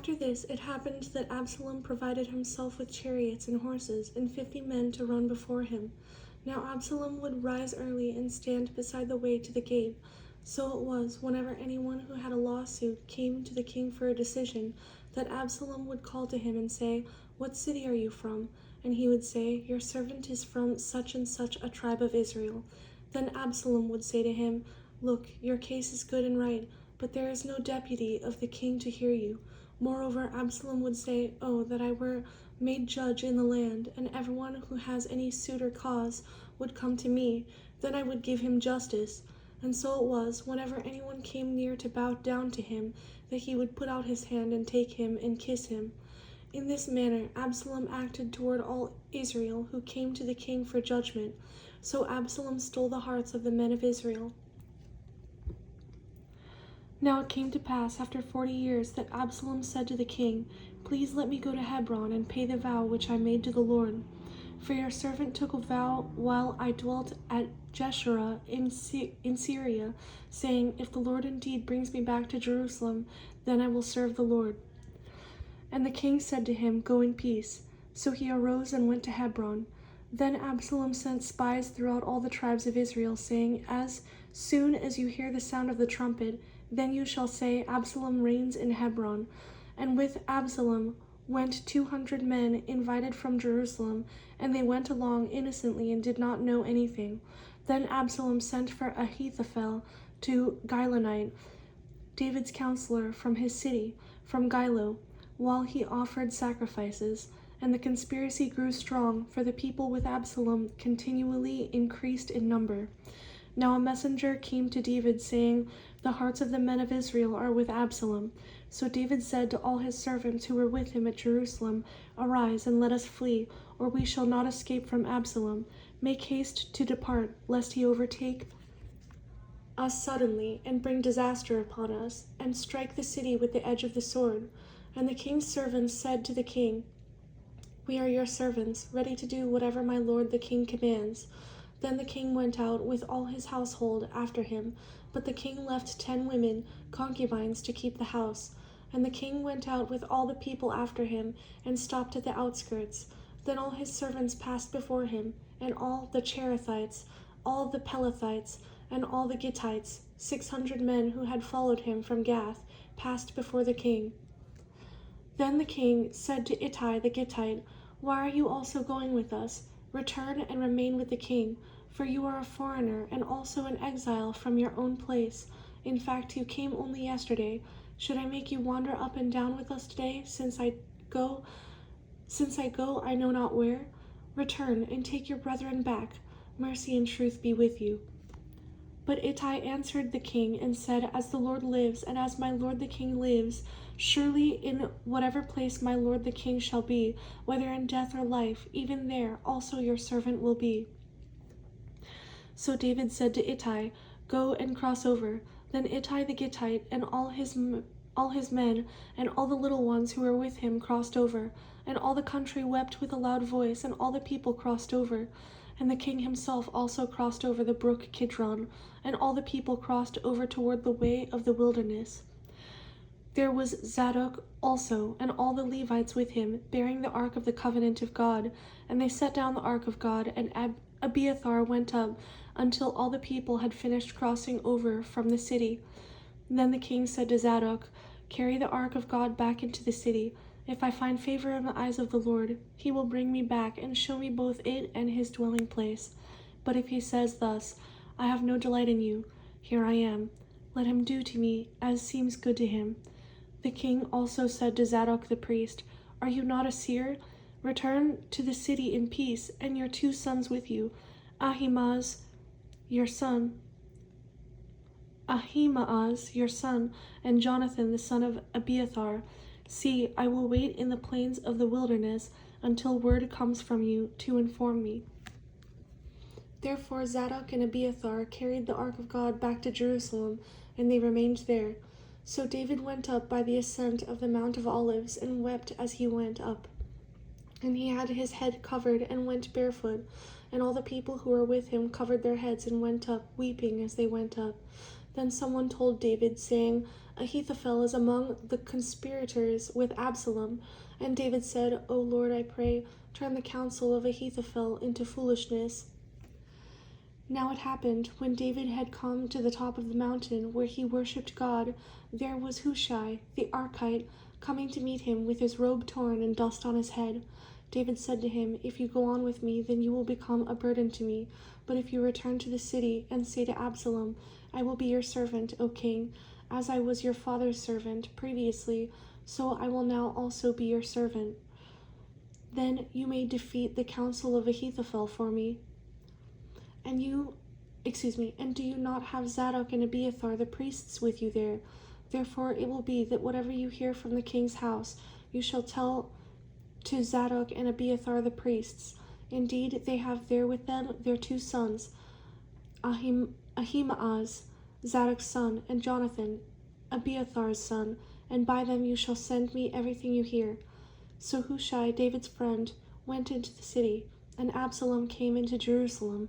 After this, it happened that Absalom provided himself with chariots and horses, and 50 men to run before him. Now Absalom would rise early and stand beside the way to the gate. So it was, whenever anyone who had a lawsuit came to the king for a decision, that Absalom would call to him and say, "What city are you from?" And he would say, "Your servant is from such and such a tribe of Israel." Then Absalom would say to him, "Look, your case is good and right, but there is no deputy of the king to hear you." Moreover, Absalom would say, "Oh, that I were made judge in the land, and everyone who has any suit or cause would come to me, then I would give him justice." And so it was, whenever anyone came near to bow down to him, that he would put out his hand and take him and kiss him. In this manner Absalom acted toward all Israel who came to the king for judgment. So Absalom stole the hearts of the men of Israel. Now it came to pass after 40 years that Absalom said to the king, "Please let me go to Hebron and pay the vow which I made to the Lord. For your servant took a vow while I dwelt at Jeshurun in Syria, saying, 'If the Lord indeed brings me back to Jerusalem, then I will serve the Lord.'" And the king said to him, "Go in peace." So he arose and went to Hebron. Then Absalom sent spies throughout all the tribes of Israel, saying, "As soon as you hear the sound of the trumpet, then you shall say, 'Absalom reigns in Hebron.'" And with Absalom went 200 men invited from Jerusalem, and they went along innocently and did not know anything. Then Absalom sent for Ahithophel to Gilonite, David's counselor, from his city, from Gilo, while he offered sacrifices. And the conspiracy grew strong, for the people with Absalom continually increased in number. Now a messenger came to David, saying, "The hearts of the men of Israel are with Absalom." So David said to all his servants who were with him at Jerusalem, "Arise, and let us flee, or we shall not escape from Absalom. Make haste to depart, lest he overtake us suddenly, and bring disaster upon us, and strike the city with the edge of the sword." And the king's servants said to the king, "We are your servants, ready to do whatever my lord the king commands." Then the king went out with all his household after him, but the king left 10 women, concubines, to keep the house. And the king went out with all the people after him, and stopped at the outskirts. Then all his servants passed before him, and all the Cherethites, all the Pelethites, and all the Gittites, 600 men who had followed him from Gath, passed before the king. Then the king said to Ittai the Gittite, "Why are you also going with us? Return and remain with the king, for you are a foreigner and also an exile from your own place. In fact, you came only yesterday. Should I make you wander up and down with us today, since I go I know not where? Return and take your brethren back. Mercy and truth be with you." But Ittai answered the king and said, "As the Lord lives, and as my lord the king lives, surely in whatever place my lord the king shall be, whether in death or life, even there also your servant will be." So David said to Ittai, "Go and cross over." Then Ittai the Gittite and all his men and all the little ones who were with him crossed over, and all the country wept with a loud voice, and all the people crossed over. And the king himself also crossed over the brook Kidron, and all the people crossed over toward the way of the wilderness. There was Zadok also, and all the Levites with him, bearing the ark of the covenant of God. And they set down the ark of God, and Abiathar went up until all the people had finished crossing over from the city. Then the king said to Zadok, "Carry the ark of God back into the city. If I find favor in the eyes of the Lord, he will bring me back and show me both it and his dwelling place. But if he says thus, 'I have no delight in you, here I am,' let him do to me as seems good to him." The king also said to Zadok the priest, "Are you not a seer? Return to the city in peace, and your 2 sons with you, Ahimaaz your son, and Jonathan the son of Abiathar. See, I will wait in the plains of the wilderness until word comes from you to inform me." Therefore Zadok and Abiathar carried the ark of God back to Jerusalem, and they remained there. So David went up by the ascent of the Mount of Olives, and wept as he went up. And he had his head covered, and went barefoot. And all the people who were with him covered their heads, and went up, weeping as they went up. Then someone told David, saying, Ahithophel is among the conspirators with Absalom. And David said, O Lord, I pray, turn the counsel of Ahithophel into foolishness. Now it happened, when David had come to the top of the mountain where he worshipped God, there was Hushai, the Archite, coming to meet him with his robe torn and dust on his head. David said to him, If you go on with me, then you will become a burden to me. But if you return to the city and say to Absalom, I will be your servant, O king, as I was your father's servant previously, so I will now also be your servant. Then you may defeat the counsel of Ahithophel for me. And do you not have Zadok and Abiathar the priests with you there? Therefore it will be that whatever you hear from the king's house, you shall tell to Zadok and Abiathar the priests. Indeed, they have there with them their 2 sons, Ahimaaz, Zadok's son, and Jonathan, Abiathar's son, and by them you shall send me everything you hear. So Hushai, David's friend, went into the city, and Absalom came into Jerusalem.